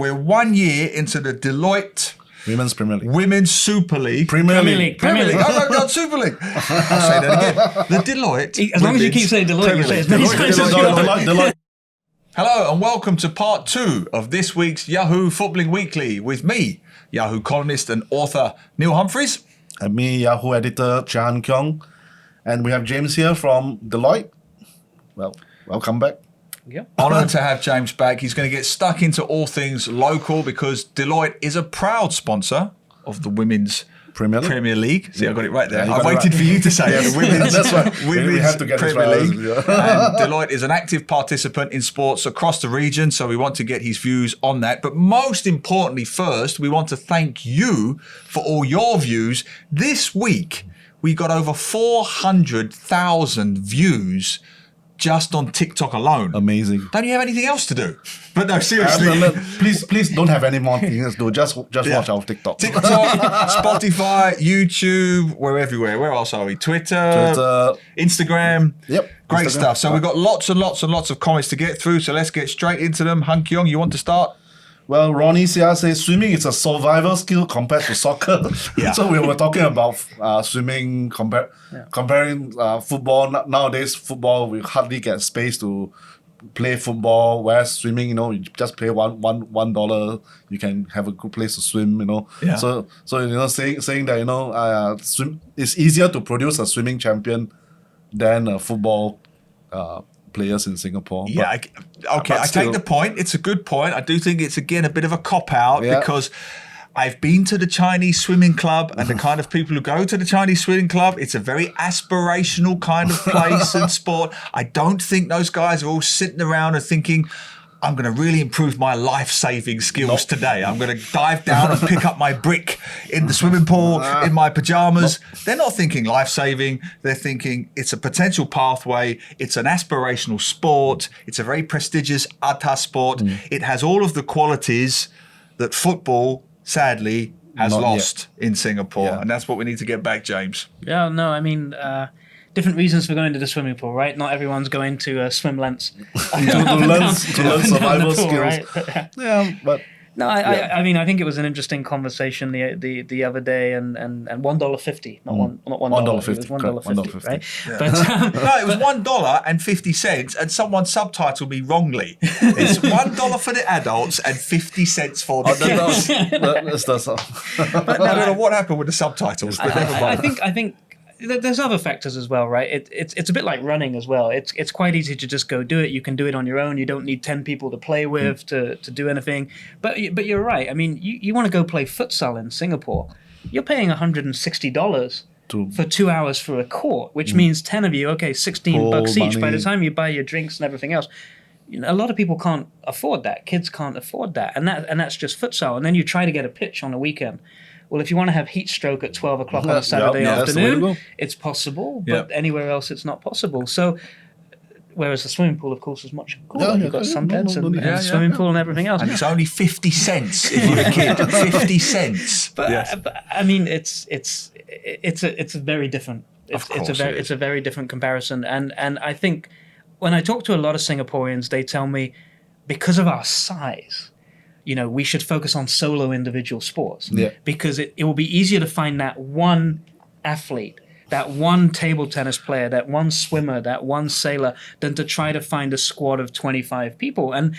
We're 1 year into the Deloitte Women's Premier League. Women's Super League. Premier League. Oh, no, not Super League. I'll say that again. The Deloitte. As long as you keep saying Deloitte, you say as many times as you want. Deloitte. Hello and welcome to part 2 of this week's Yahoo Footballing Weekly with me, Yahoo columnist and author Neil Humphreys. And me, Yahoo editor Chan Kyong. And we have James here from Deloitte. Well, welcome back. Yeah. Honoured to have James back. He's going to get stuck into all things local because Deloitte is a proud sponsor of the Women's Premier League. See, I got it right there. Yeah, I waited for you to say it. The Women's, That's right. We have to get Premier this League. right. And Deloitte is an active participant in sports across the region, so we want to get his views on that. But most importantly, first, we want to thank you for all your views. This week, we got over 400,000 views just on TikTok alone. Amazing. Don't you have anything else to do? But no, seriously. Please don't have any more things to do. Just watch our TikTok. Spotify, YouTube, we're everywhere. Where else are we? Twitter, Instagram. Yep. Great Instagram. stuff. So we've got lots and lots and lots of comments to get through. So let's get straight into them. Han Kyong, you want to start? Well, Ronnie Sia says swimming is a survival skill compared to soccer. Yeah. So we were talking about swimming comparing football. Nowadays, football, we hardly get space to play football, whereas swimming, you just pay $1, you can have a good place to swim, Yeah. So saying that, swim, it's easier to produce a swimming champion than a football players in Singapore. Yeah, I take the point. It's a good point. I do think it's, again, a bit of a cop-out because I've been to the Chinese swimming club and the kind of people who go to the Chinese swimming club, it's a very aspirational kind of place and sport. I don't think those guys are all sitting around and thinking, I'm going to really improve my life-saving skills today. I'm going to dive down and pick up my brick in the swimming pool in my pajamas. They're not thinking life-saving. They're thinking it's a potential pathway. It's an aspirational sport. It's a very prestigious atas sport. It has all of the qualities that football, sadly, has lost in Singapore. Yeah. And that's what we need to get back, James. Yeah, no, I mean, different reasons for going to the swimming pool, right? Not everyone's going to swim lengths. to learn survival skills. Right? Yeah, but No, I mean, I think it was an interesting conversation the other day, and $1.50, not $1. It was $1.50, right? Yeah. But No, it was $1.50, and someone subtitled me wrongly. It's $1 for the adults and 50 cents for the kids. I don't know what happened with the subtitles, but never mind. I think there's other factors as well, right? It's a bit like running as well. It's quite easy to just go do it. You can do it on your own. You don't need 10 people to play with to do anything. But you're right. I mean, you want to go play futsal in Singapore. You're paying $160 for 2 hours for a court, which means 10 of you, okay, $16 each. By the time you buy your drinks and everything else, a lot of people can't afford that. Kids can't afford that. And that's just futsal. And then you try to get a pitch on a weekend. Well, if you want to have heat stroke at 12 o'clock on a Saturday afternoon, it's possible, but anywhere else it's not possible. So, whereas the swimming pool, of course, is much cooler. You've got sunbeds and swimming pool and everything else. And it's only 50 cents if you're a kid. 50 cents. But I mean, it's a very different. It's a very different comparison. And I think when I talk to a lot of Singaporeans, they tell me because of our size, we should focus on solo individual sports because it will be easier to find that one athlete, that one table tennis player, that one swimmer, that one sailor, than to try to find a squad of 25 people. And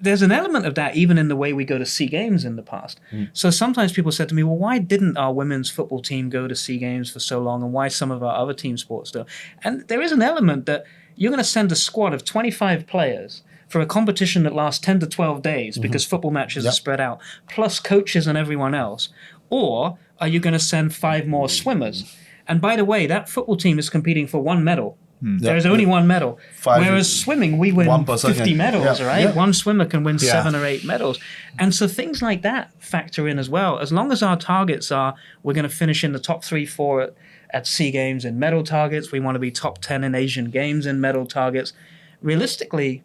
there's an element of that even in the way we go to SEA Games in the past. So sometimes people said to me, well, why didn't our women's football team go to SEA Games for so long, and why some of our other team sports do? And there is an element that you're going to send a squad of 25 players for a competition that lasts 10 to 12 days because football matches are spread out, plus coaches and everyone else? Or are you going to send 5 more swimmers? And by the way, that football team is competing for 1 medal. There's only 1 medal. Whereas swimming, we win 50 medals, right? Yeah. One swimmer can win 7 or 8 medals. And so things like that factor in as well. As long as our targets are, we're going to finish in the top 3, 4 at SEA Games in medal targets. We want to be top 10 in Asian Games in medal targets. Realistically,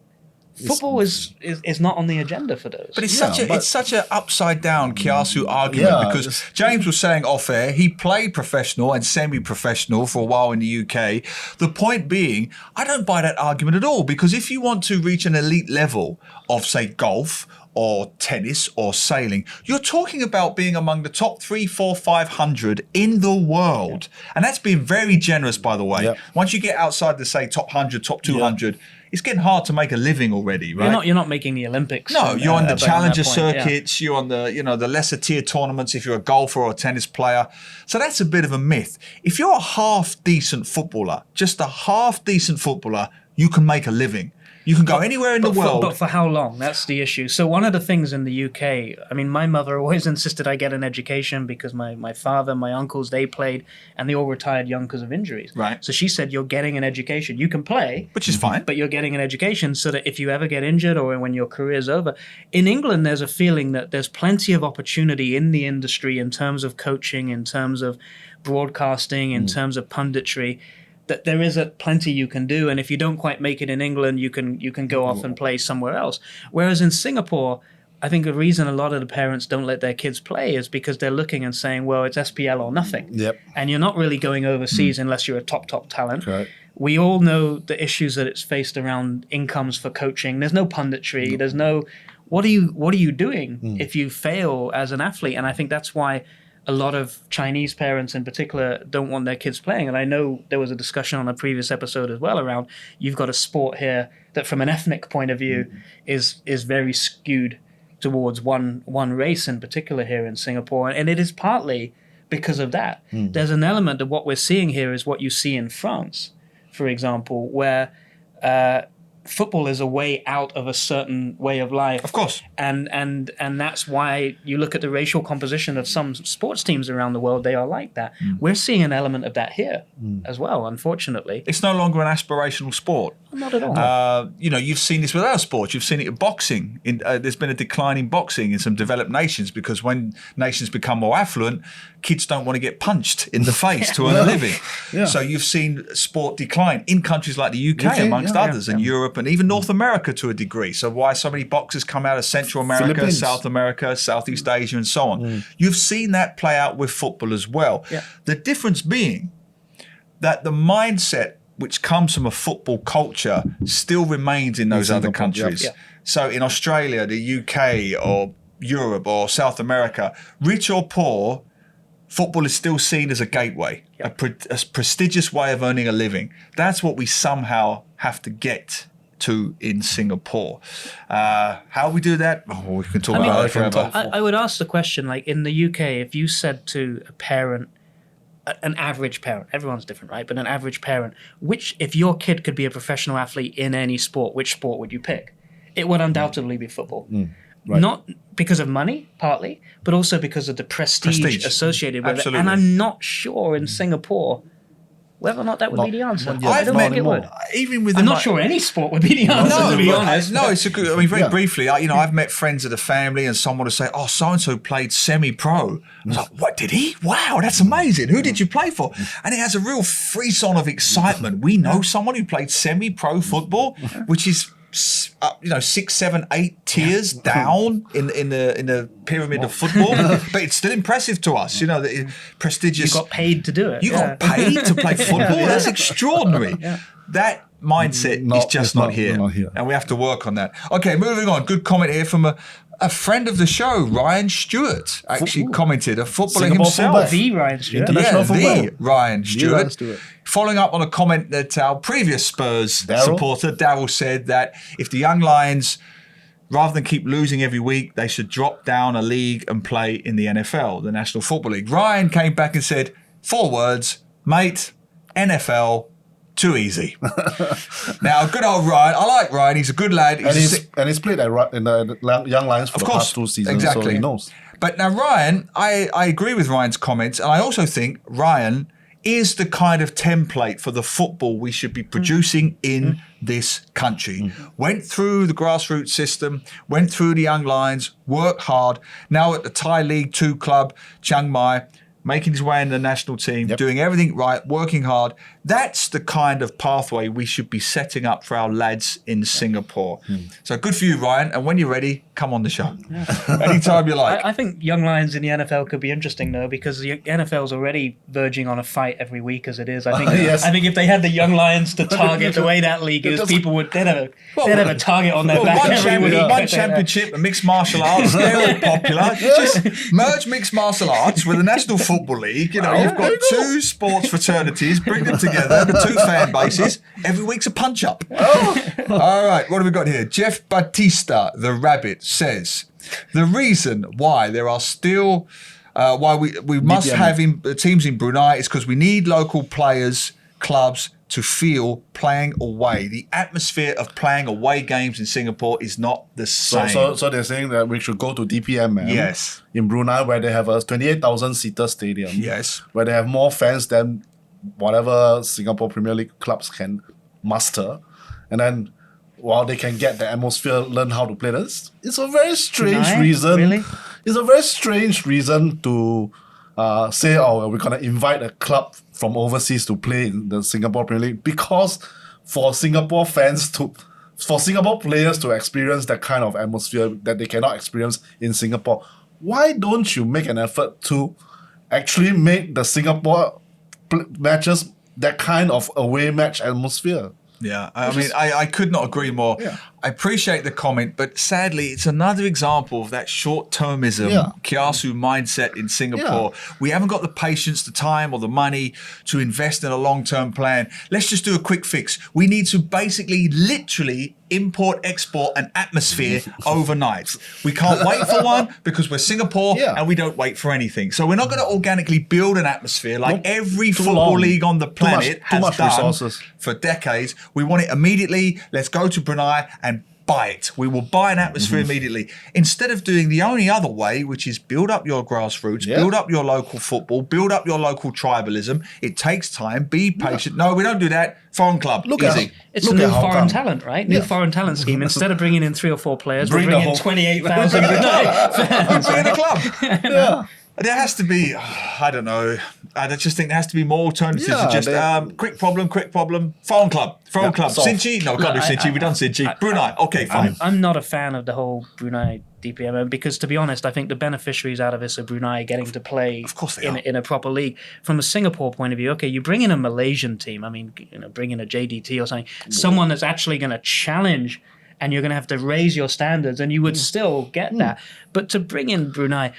football is not on the agenda for those. But it's such an upside down kiasu argument because James was saying off air he played professional and semi-professional for a while in the UK. The point being, I don't buy that argument at all, because if you want to reach an elite level of, say, golf or tennis or sailing. You're talking about being among the top 3, 4, 500 in the world. And that's being very generous, by the way. Once you get outside the, say, top 100, top 200, it's getting hard to make a living already, right? You're not making the Olympics. No, you're on the challenger circuits, you're on the, the lesser tier tournaments if you're a golfer or a tennis player. So that's a bit of a myth. If you're a half decent footballer, just a half decent footballer, you can make a living. You can go anywhere in the world. But for how long? That's the issue. So one of the things in the UK, I mean, my mother always insisted I get an education because my father, my uncles, they played and they all retired young because of injuries. Right. So she said, you're getting an education. You can play. Which is fine. But you're getting an education so that if you ever get injured or when your career's over. In England, there's a feeling that there's plenty of opportunity in the industry in terms of coaching, in terms of broadcasting, in terms of punditry, that there is plenty you can do, and if you don't quite make it in England, you can go off and play somewhere else. Whereas in Singapore, I think the reason a lot of the parents don't let their kids play is because they're looking and saying, well, it's SPL or nothing. Yep. And you're not really going overseas unless you're a top talent. Correct. We all know the issues that it's faced around incomes for coaching. There's no punditry. There's no what are you doing if you fail as an athlete? And I think that's why a lot of Chinese parents in particular don't want their kids playing. And I know there was a discussion on a previous episode as well around you've got a sport here that from an ethnic point of view is very skewed towards one race in particular here in Singapore. And it is partly because of that. There's an element of what we're seeing here is what you see in France, for example, where football is a way out of a certain way of life. Of course. And that's why you look at the racial composition of some sports teams around the world, they are like that. We're seeing an element of that here as well, unfortunately. It's no longer an aspirational sport. Not at all. You've seen this with other sports. You've seen it in boxing. There's been a decline in boxing in some developed nations because when nations become more affluent, kids don't want to get punched in the face to earn a living. So you've seen sport decline in countries like the UK amongst others, and Europe and even North America to a degree. So why so many boxers come out of Central America, South America, Southeast Asia, and so on. You've seen that play out with football as well. The difference being that the mindset which comes from a football culture still remains in those other countries. So in Australia, the UK, or Europe, or South America, rich or poor, football is still seen as a gateway, a prestigious way of earning a living. That's what we somehow have to get to in Singapore. How we do that? Oh, we can talk about it forever. I would ask the question, like in the UK, if you said to a parent, an average parent, everyone's different, right? But an average parent, if your kid could be a professional athlete in any sport, which sport would you pick? It would undoubtedly be football. Right. Not because of money, partly, but also because of the prestige. Associated with it. And I'm not sure in Singapore whether or not that would be the answer. I don't think it would. I'm not sure any sport would be the answer, to be honest. No, it's a good. I mean, very briefly, I've met friends of the family, and someone would say, "Oh, so and so played semi-pro." I was like, "What did he? Wow, that's amazing. Who did you play for?" And it has a real frisson of excitement. We know someone who played semi-pro football, which is 6, 7, 8 tiers down in the pyramid of football, but it's still impressive to us. The prestigious. You got paid to do it. You got paid to play football. That's extraordinary. That mindset is just not here, and we have to work on that. Okay, moving on. Good comment here from a friend of the show, Ryan Stewart, actually commented, a footballer himself. The Ryan Stewart. The Ryan Stewart. Following up on a comment that our previous Spurs supporter, Darryl, said that if the young Lions, rather than keep losing every week, they should drop down a league and play in the NFL, the National Football League. Ryan came back and said, 4 words, mate, NFL, too easy. Now, good old Ryan. I like Ryan. He's a good lad. He's played in the Young Lions for the past 2 seasons, so he knows. But now, Ryan, I agree with Ryan's comments, and I also think Ryan is the kind of template for the football we should be producing in this country. Went through the grassroots system, went through the Young Lions, worked hard. Now at the Thai League 2 club, Chiang Mai, making his way in the national team, doing everything right, working hard. That's the kind of pathway we should be setting up for our lads in Singapore. So good for you, Ryan. And when you're ready, come on the show. Anytime you like. I think young lions in the NFL could be interesting, though, because the NFL's already verging on a fight every week as it is. I think I think if they had the young lions to target the way that league is, people would they'd have a target on their back every week. One championship and mixed martial arts, they're all popular. You just merge mixed martial arts with the National Football League. You know, you've got two sports fraternities, bring them together, the two fan bases. Every week's a punch-up. All right, what have we got here? Jeff Batista, the Rabbit, says, the reason why there are still, why we must have teams in Brunei is because we need local players, clubs, to feel playing away. The atmosphere of playing away games in Singapore is not the same. So they're saying that we should go to DPM, man. Yes. In Brunei, where they have a 28,000-seater stadium. Yes. Where they have more fans than whatever Singapore Premier League clubs can muster. And then while they can get the atmosphere, learn how to play this, it's a very strange reason. Really? It's a very strange reason to say, we're going to invite a club from overseas to play in the Singapore Premier League, because for Singapore players to experience that kind of atmosphere that they cannot experience in Singapore, why don't you make an effort to actually make the Singapore matches that kind of away match atmosphere? Yeah, I mean, I could not agree more. Yeah. I appreciate the comment, but sadly, it's another example of that short-termism, kiasu mindset in Singapore. Yeah. We haven't got the patience, the time, or the money to invest in a long-term plan. Let's just do a quick fix. We need to basically, literally import, export an atmosphere overnight. We can't wait for one because we're Singapore and we don't wait for anything. So we're not going to organically build an atmosphere like every football league on the planet has done resources for decades. We want it immediately. Let's go to Brunei and buy it. We will buy an atmosphere immediately. Instead of doing the only other way, which is build up your grassroots, build up your local football, build up your local tribalism. It takes time. Be patient. No, we don't do that. Foreign club. Easy. It's a new foreign talent, right? New foreign talent scheme. Instead of bringing in 3 or 4 players, we're bringing in 28,000 fans. Bring in a club. There has to be, I don't know. I just think there has to be more alternatives to just quick problem. Foreign club. Sinchi? No, we can't do Sinchi. We've done Sinchi. Brunei. Okay, fine. I'm not a fan of the whole Brunei DPM because, to be honest, I think the beneficiaries out of this are Brunei getting to play in a proper league. From a Singapore point of view, okay, you bring in a Malaysian team. I mean, bring in a JDT or something. Someone that's actually going to challenge, and you're going to have to raise your standards, and you would still get that. But to bring in Brunei,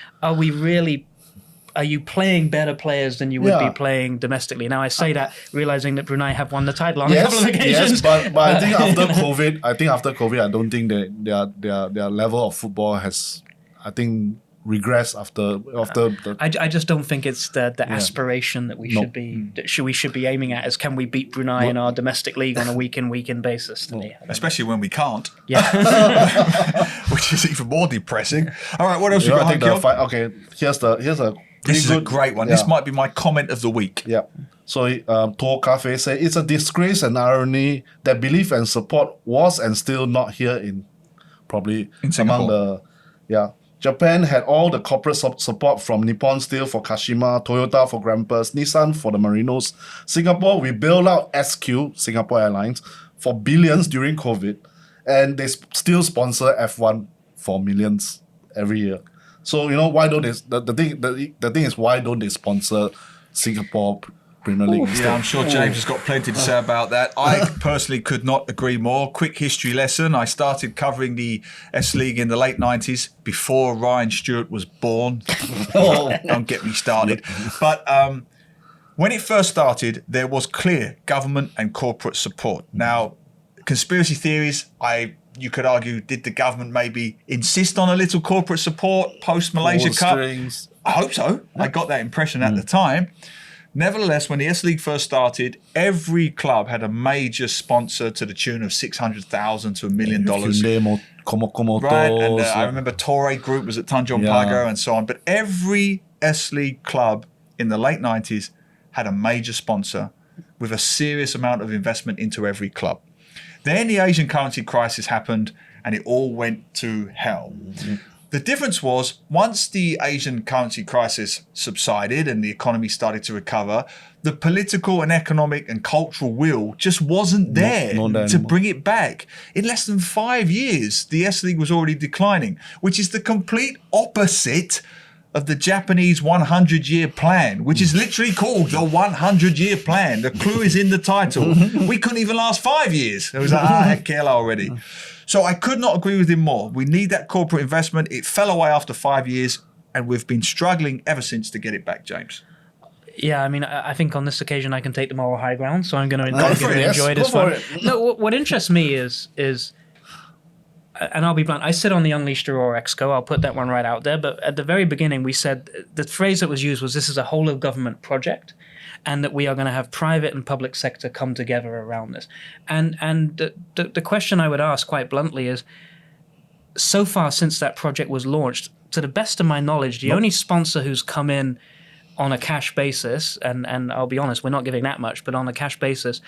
are you playing better players than you would be playing domestically? Now, I say that realizing that Brunei have won the title on a couple of occasions. Yes, but I think after COVID, I don't think that their level of football has, regressed after the. I just don't think it's the aspiration that we should be aiming at. Is can we beat Brunei in our domestic league on a week in basis? To me, especially when we can't. Yeah, which is even more depressing. All right, what else you got? Okay, here's a. This is a great one. This might be my comment of the week. Yeah. So, Tor Cafe said, it's a disgrace and irony that belief and support was and still not here in Singapore. Japan had all the corporate support from Nippon Steel for Kashima, Toyota for Grampus, Nissan for the Marinos. Singapore, we bailed out SQ, Singapore Airlines, for billions during COVID, and they still sponsor F1 for millions every year. So, why don't they? The thing is, why don't they sponsor Singapore Premier League instead? Yeah, I'm sure James has got plenty to say about that. I personally could not agree more. Quick history lesson. I started covering the S-League in the late 90s before Ryan Stewart was born. Don't get me started. But when it first started, there was clear government and corporate support. Now, conspiracy theories, you could argue, did the government maybe insist on a little corporate support post-Malaysia Cup? I hope so. I got that impression at the time. Nevertheless, when the S-League first started, every club had a major sponsor to the tune of $600,000 to $1 million. Right, and I remember Torre Group was at Tanjong Pagar and so on. But every S-League club in the late 90s had a major sponsor with a serious amount of investment into every club. Then the Asian currency crisis happened and it all went to hell. The difference was once the Asian currency crisis subsided and the economy started to recover, the political and economic and cultural will just wasn't there to bring it back. In less than 5 years, the S-League was already declining, which is the complete opposite of the Japanese 100-year plan, which is literally called the 100-year plan. The clue is in the title. We couldn't even last 5 years. It was like, heck hell already. So I could not agree with him more. We need that corporate investment. It fell away after 5 years, and we've been struggling ever since to get it back, James. Yeah, I mean, I think on this occasion I can take the moral high ground, so I'm going to enjoy this one. No, what interests me is, and I'll be blunt, I sit on the Unleashed Aurora Exco. I'll put that one right out there. But at the very beginning, we said the phrase that was used was this is a whole of government project, and that we are going to have private and public sector come together around this. And the question I would ask quite bluntly is, so far since that project was launched, to the best of my knowledge, the only sponsor who's come in on a cash basis, and I'll be honest, we're not giving that much, but on a cash basis,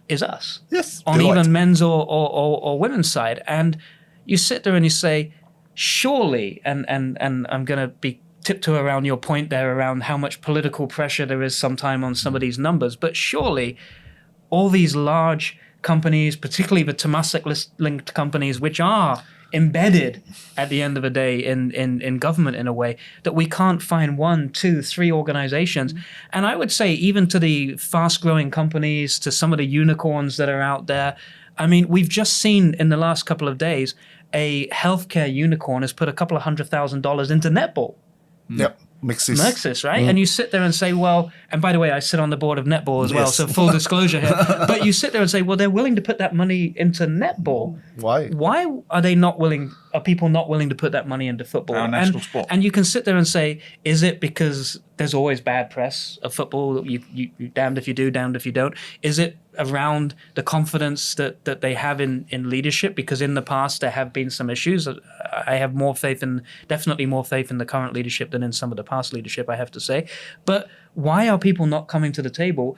is us. Yes. On either men's or women's side. And you sit there and you say, surely, and I'm going to be tiptoe around your point there around how much political pressure there is sometime on some of these numbers, but surely all these large companies, particularly the Temasek-linked companies, which are embedded at the end of the day in government in a way, that we can't find 1, 2, 3 organizations. And I would say even to the fast-growing companies, to some of the unicorns that are out there, I mean, we've just seen in the last couple of days, a healthcare unicorn has put a couple of $100,000 into netball. Yep. Mixis, right? And you sit there and say, well, and by the way, I sit on the board of netball as well, so full disclosure here. But you sit there and say, well, they're willing to put that money into netball. Why? Why are they not willing? Are people not willing to put that money into football? Our national sport. And you can sit there and say, is it because there's always bad press of football? You damned if you do, damned if you don't. Is it around the confidence that they have in leadership? Because in the past there have been some issues. I have definitely more faith in the current leadership than in some of the past leadership, I have to say. But why are people not coming to the table?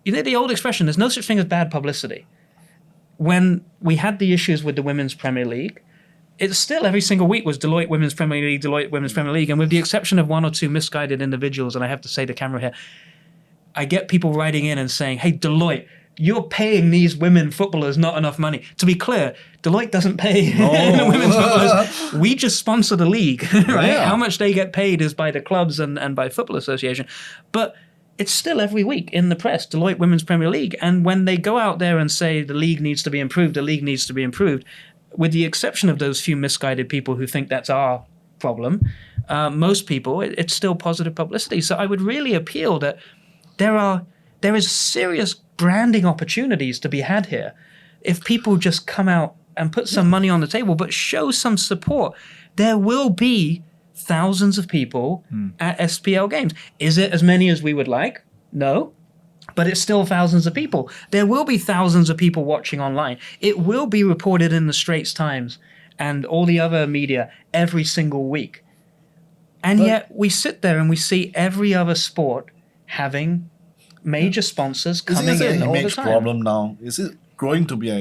You know the old expression, there's no such thing as bad publicity. When we had the issues with the Women's Premier League, it's still every single week was Deloitte Women's Premier League, Deloitte Women's Premier League. And with the exception of 1 or 2 misguided individuals, and I have to say to camera here, I get people writing in and saying, hey, Deloitte, you're paying these women footballers not enough money. To be clear, Deloitte doesn't pay the women's footballers. We just sponsor the league, right? Yeah. How much they get paid is by the clubs and by Football Association. But it's still every week in the press, Deloitte Women's Premier League. And when they go out there and say the league needs to be improved, with the exception of those few misguided people who think that's our problem, most people, it's still positive publicity. So I would really appeal that there is serious branding opportunities to be had here. If people just come out and put some money on the table, but show some support, there will be thousands of people at SPL games. Is it as many as we would like? No. But it's still thousands of people. There will be thousands of people watching online. It will be reported in the Straits Times and all the other media every single week. And yet we sit there and we see every other sport having major sponsors coming in all the time. Is it an image problem now? Is it growing to be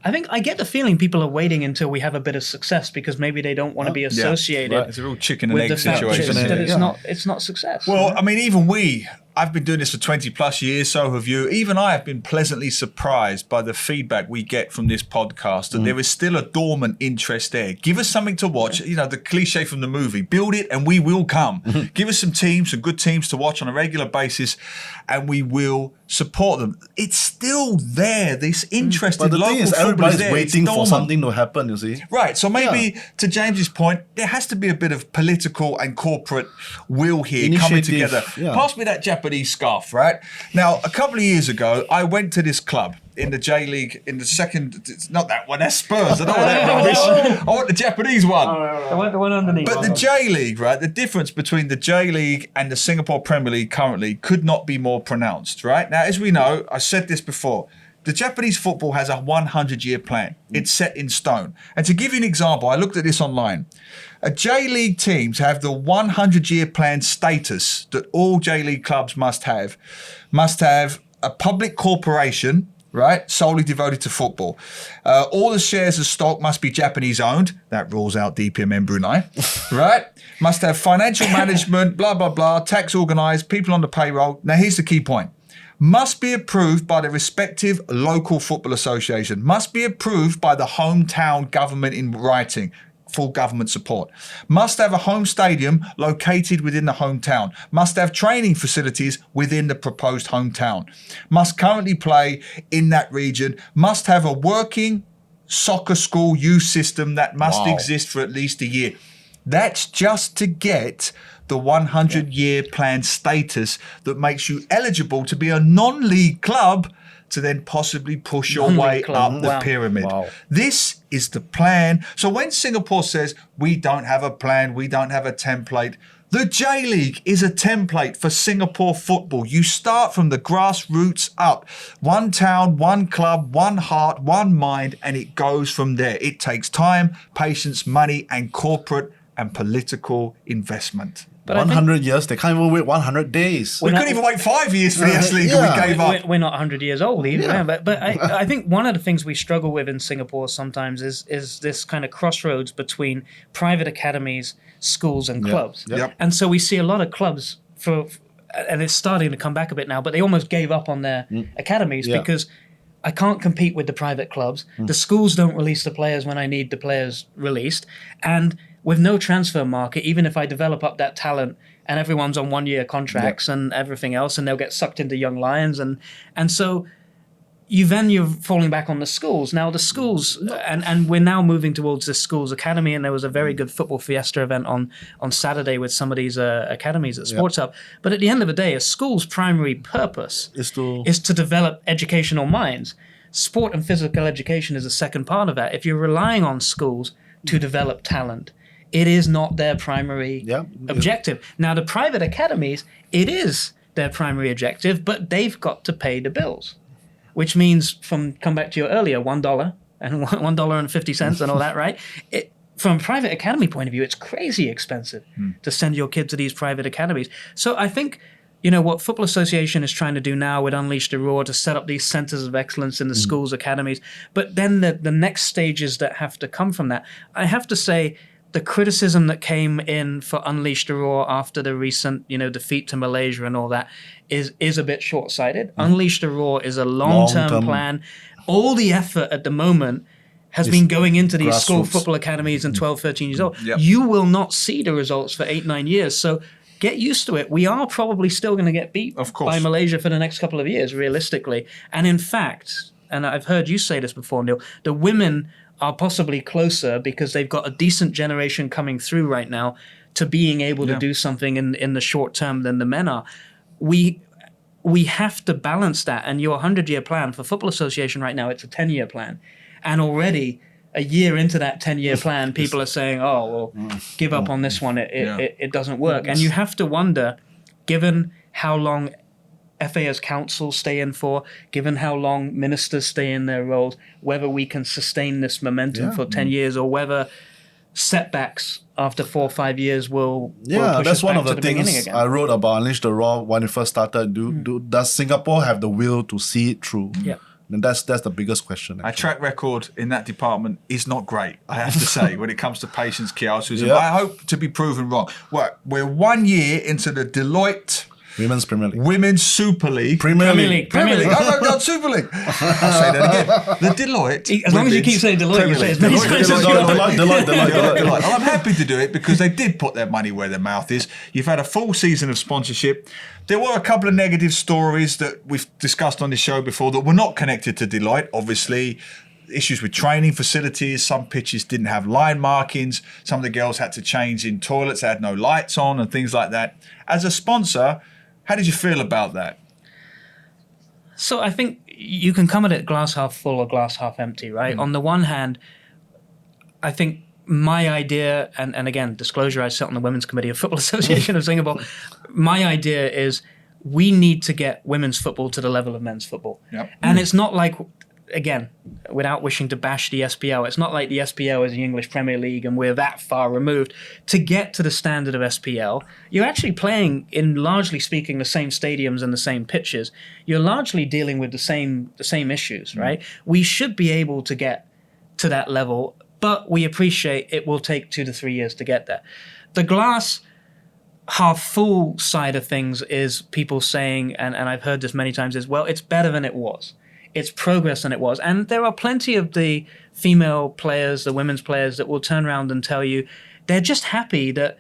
I get the feeling people are waiting until we have a bit of success because maybe they don't want to be associated. Right. It's a real chicken and egg situation. It's not success. Well, I mean, even I've been doing this for 20 plus years, so have you. Even I have been pleasantly surprised by the feedback we get from this podcast, that there is still a dormant interest there. Give us something to watch. You know, the cliche from the movie, build it and we will come. Give us some good teams to watch on a regular basis and we will support them. It's still there, this interest in local football. But the thing is, everybody's waiting for something to happen, you see. Right, so maybe to James's point, there has to be a bit of political and corporate will here coming together. Yeah. Pass me that Japanese scarf, right? Now, a couple of years ago, I went to this club in the J League in the second. It's not that one. That's Spurs. I don't want that rubbish. I want the Japanese one. The one underneath. But the J League, right? The difference between the J League and the Singapore Premier League currently could not be more pronounced, right? Now, as we know, I said this before. The Japanese football has a 100-year plan. It's set in stone. And to give you an example, I looked at this online. J League teams have the 100-year plan status that all J League clubs must have a public corporation right? Solely devoted to football. All the shares of stock must be Japanese owned. That rules out DPMN Brunei, right? Must have financial management, blah, blah, blah, tax organised, people on the payroll. Now, here's the key point. Must be approved by the respective local football association. Must be approved by the hometown government in writing. Full government support. Must have a home stadium located within the hometown. Must have training facilities within the proposed hometown. Must currently play in that region. Must have a working soccer school youth system that must exist for at least a year. That's just to get the 100-year plan status that makes you eligible to be a non-league club to then possibly push your way up the pyramid. This is the plan. So when Singapore says, we don't have a plan, we don't have a template, the J-League is a template for Singapore football. You start from the grassroots up. One town, one club, one heart, one mind, and it goes from there. It takes time, patience, money, and corporate and political investment. But 100 years, they can't even wait 100 days. We couldn't even wait 5 years for the S-League and we gave up. We're not 100 years old either. Yeah. But I think one of the things we struggle with in Singapore sometimes is this kind of crossroads between private academies, schools and clubs. Yep. And so we see a lot of clubs, and it's starting to come back a bit now, but they almost gave up on their academies because I can't compete with the private clubs. The schools don't release the players when I need the players released. And with no transfer market, even if I develop up that talent and everyone's on 1-year contracts and everything else, and they'll get sucked into Young Lions. And so you're falling back on the schools. Now the schools, and we're now moving towards the schools academy, and there was a very good football fiesta event on Saturday with some of these academies at Sports Hub. But at the end of the day, a school's primary purpose is to develop educational minds. Sport and physical education is the second part of that. If you're relying on schools to develop talent, it is not their primary objective. Now, the private academies, it is their primary objective, but they've got to pay the bills, which means, come back to your earlier, $1 and $1.50 and all that, right? From a private academy point of view, it's crazy expensive to send your kid to these private academies. So I think, what Football Association is trying to do now with Unleash the Roar to set up these centers of excellence in the schools, academies, but then the next stages that have to come from that, I have to say, the criticism that came in for Unleash the Roar after the recent, defeat to Malaysia and all that is a bit short-sighted. Unleash the Roar is a long-term plan. All the effort at the moment has been going into these school football academies and 12, 13 years old. Yep. You will not see the results for 8, 9 years. So get used to it. We are probably still going to get beat by Malaysia for the next couple of years, realistically. And in fact, and I've heard you say this before, Neil, the women are possibly closer because they've got a decent generation coming through right now to being able to do something in the short term than the men are. We have to balance that. And your 100-year plan for Football Association right now, it's a 10-year plan. And already a year into that 10-year plan, people are saying, give up on this one. It doesn't work. And you have to wonder, given how long FA's councils stay in for, given how long ministers stay in their roles, whether we can sustain this momentum for 10 years or whether setbacks after 4 or 5 years will push that's us one back of the to things beginning again. I wrote about Unleash the Roar when it first started. Does Singapore have the will to see it through? Yeah. And that's the biggest question. Our track record in that department is not great, I have to say, when it comes to Patience Kiasu. I hope to be proven wrong. Well, we're 1 year into the Deloitte Women's Premier League. Women's Super League. Premier League. Oh, no, not Super League. I'll say that again. The Deloitte. As long as you keep saying Deloitte, you say as many times as you want. Deloitte. I'm happy to do it because they did put their money where their mouth is. You've had a full season of sponsorship. There were a couple of negative stories that we've discussed on this show before that were not connected to Deloitte, obviously. Issues with training facilities. Some pitches didn't have line markings. Some of the girls had to change in toilets that had no lights on and things like that. As a sponsor, how did you feel about that? So I think you can come at it glass half full or glass half empty, right? On the one hand, I think my idea, and again, disclosure, I sit on the Women's Committee of Football Association of Singapore. My idea is we need to get women's football to the level of men's football. Yep. And it's not like again, without wishing to bash the SPL, it's not like the SPL is the English Premier League and we're that far removed. To get to the standard of SPL, you're actually playing in, largely speaking, the same stadiums and the same pitches. You're largely dealing with the same issues, right? We should be able to get to that level, but we appreciate it will take 2 to 3 years to get there. The glass half full side of things is people saying, and I've heard this many times, is, well, it's better than it was. It's progress than it was. And there are plenty of the female players, the women's players, that will turn around and tell you they're just happy that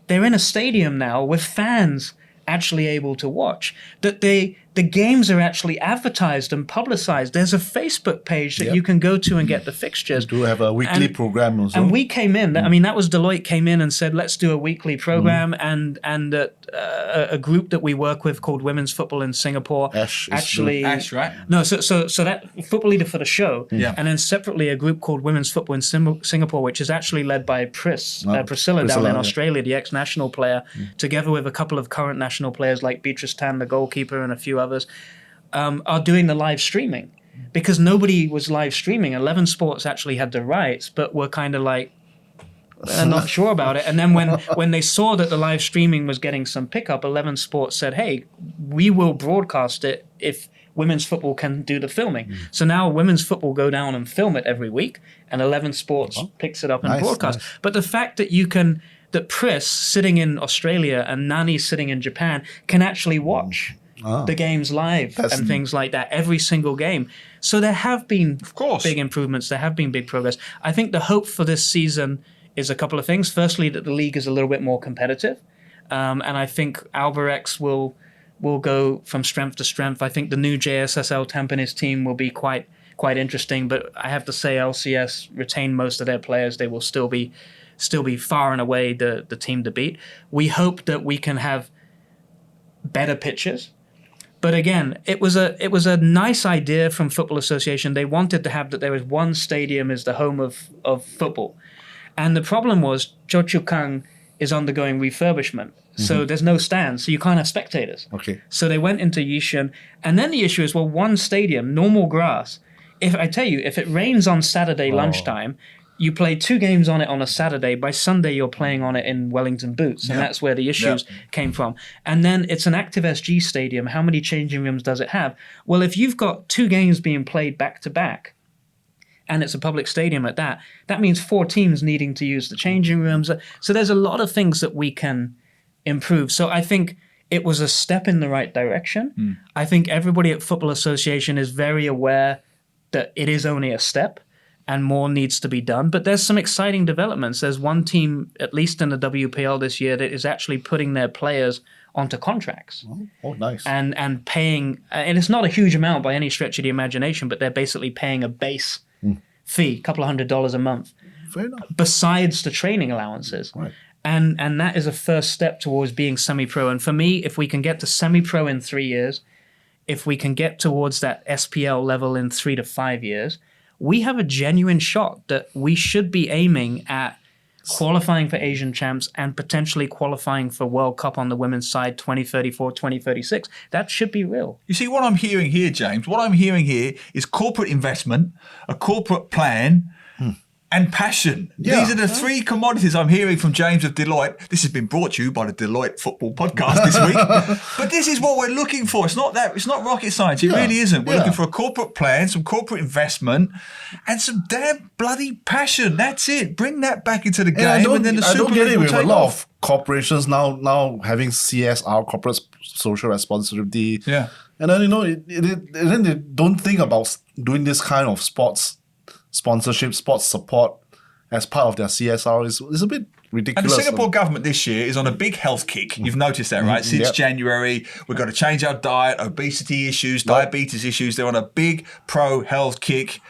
they're in a stadium now with fans actually able to watch, that the games are actually advertised and publicized. There's a Facebook page that you can go to and get the fixtures. We do have a weekly program also. And we came in, I mean, that was Deloitte came in and said, let's do a weekly program. And a group that we work with called Women's Football in Singapore. Ash, right? No, so that football leader for the show. Yeah. And then separately a group called Women's Football in Singapore, which is actually led by Priscilla down in Australia, the ex-national player, together with a couple of current national players like Beatrice Tan, the goalkeeper, and a few others, are doing the live streaming. Because nobody was live streaming. 11 Sports actually had the rights, but were kind of like, not sure about it. And then when they saw that the live streaming was getting some pickup, 11 Sports said, hey, we will broadcast it if women's football can do the filming. So now women's football go down and film it every week, and 11 Sports picks it up and broadcasts. Nice. But the fact that Pris sitting in Australia and Nani sitting in Japan can actually watch the games live and things like that, every single game. So there have been big improvements. There have been big progress. I think the hope for this season is a couple of things. Firstly, that the league is a little bit more competitive. And I think Albirex will go from strength to strength. I think the new JSSL Tampines team will be quite interesting. But I have to say LCS retain most of their players. They will still be far and away the team to beat. We hope that we can have better pitches. But again, it was a nice idea from Football Association. They wanted to have that there was one stadium as the home of football. And the problem was Choa Chu Kang is undergoing refurbishment. So there's no stands, so you can't have spectators. Okay. So they went into Yishun. And then the issue is, well, one stadium, normal grass. If it rains on Saturday lunchtime, you play 2 games on it on a Saturday. By Sunday, you're playing on it in Wellington Boots. And that's where the issues came from. And then it's an active SG stadium. How many changing rooms does it have? Well, if you've got 2 games being played back to back, and it's a public stadium at that, that means 4 teams needing to use the changing rooms. So there's a lot of things that we can improve. So I think it was a step in the right direction. I think everybody at Football Association is very aware that it is only a step and more needs to be done. But there's some exciting developments. There's one team, at least in the WPL this year, that is actually putting their players onto contracts. Oh, nice. And paying, and it's not a huge amount by any stretch of the imagination, but they're basically paying a base fee, a couple of $100 a month, besides the training allowances. Right. And that is a first step towards being semi-pro. And for me, if we can get to semi-pro in 3 years, if we can get towards that SPL level in 3 to 5 years, we have a genuine shot that we should be aiming at qualifying for Asian champs and potentially qualifying for World Cup on the women's side 2034, 2036. That should be real. You see, what I'm hearing here, James, what I'm hearing here is corporate investment, a corporate plan, and passion. Yeah. These are the 3 commodities I'm hearing from James of Deloitte. This has been brought to you by the Deloitte Football Podcast this week. But this is what we're looking for. It's not rocket science. It really isn't. We're looking for a corporate plan, some corporate investment, and some damn bloody passion. That's it. Bring that back into the game, and then the Super don't get League it will with a take lot off. of corporations now having CSR, corporate social responsibility. Yeah. And then, then they don't think about doing this kind of sports sponsorship, sports support as part of their CSR. Is a bit ridiculous. And the Singapore government this year is on a big health kick. You've noticed that, right? Since January, we've got to change our diet, obesity issues, diabetes issues. They're on a big pro-health kick.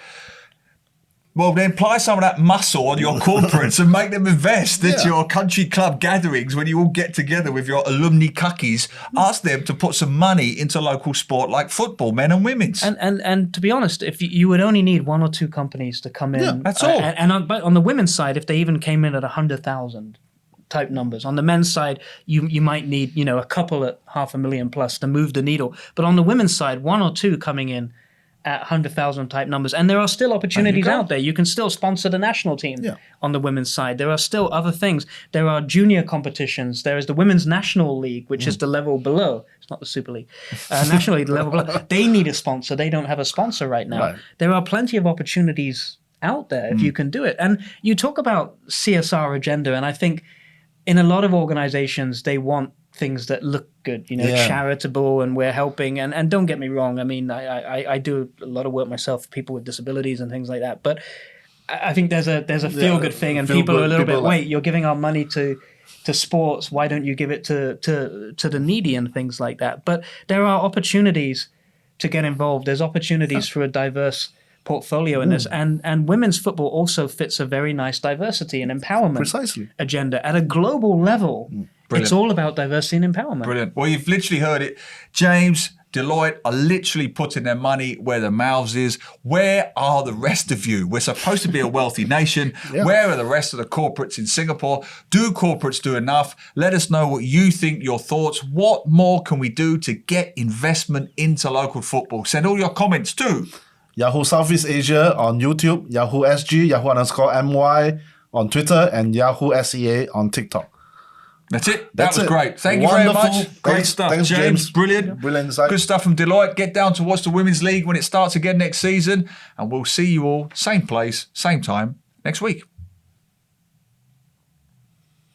Well, then apply some of that muscle on your corporates and make them invest at your country club gatherings when you all get together with your alumni cookies. Ask them to put some money into local sport like football, men and women's. And to be honest, if you would only need 1 or 2 companies to come in. Yeah, that's all. But on the women's side, if they even came in at 100,000 type numbers. On the men's side, you might need, a couple at 500,000 plus to move the needle. But on the women's side, 1 or 2 coming in at 100,000 type numbers. And there are still opportunities out there. You can still sponsor the national team on the women's side. There are still other things. There are junior competitions. There is the Women's National League, which is the level below. It's not the Super League. National League, the level below. They need a sponsor. They don't have a sponsor right now. Right. There are plenty of opportunities out there if you can do it. And you talk about CSR agenda, and I think in a lot of organizations, they want things that look good, charitable, and we're helping. And don't get me wrong, I mean, I do a lot of work myself for people with disabilities and things like that. But I think there's a feel-good thing, and people are a little bit, wait, you're giving our money to sports, why don't you give it to the needy and things like that? But there are opportunities to get involved. There's opportunities for a diverse portfolio in this, and women's football also fits a very nice diversity and empowerment agenda at a global level. Brilliant. It's all about diversity and empowerment. Brilliant. Well, you've literally heard it. James, Deloitte are literally putting their money where their mouths is. Where are the rest of you? We're supposed to be a wealthy nation. Where are the rest of the corporates in Singapore? Do corporates do enough? Let us know what you think, your thoughts. What more can we do to get investment into local football? Send all your comments to Yahoo Southeast Asia on YouTube, Yahoo SG, Yahoo_MY on Twitter, and Yahoo SEA on TikTok. That's it. That was great. Thank you very much. Great stuff. Thanks, James. Brilliant. Brilliant insight. Good stuff from Deloitte. Get down to watch the Women's League when it starts again next season. And we'll see you all, same place, same time, next week.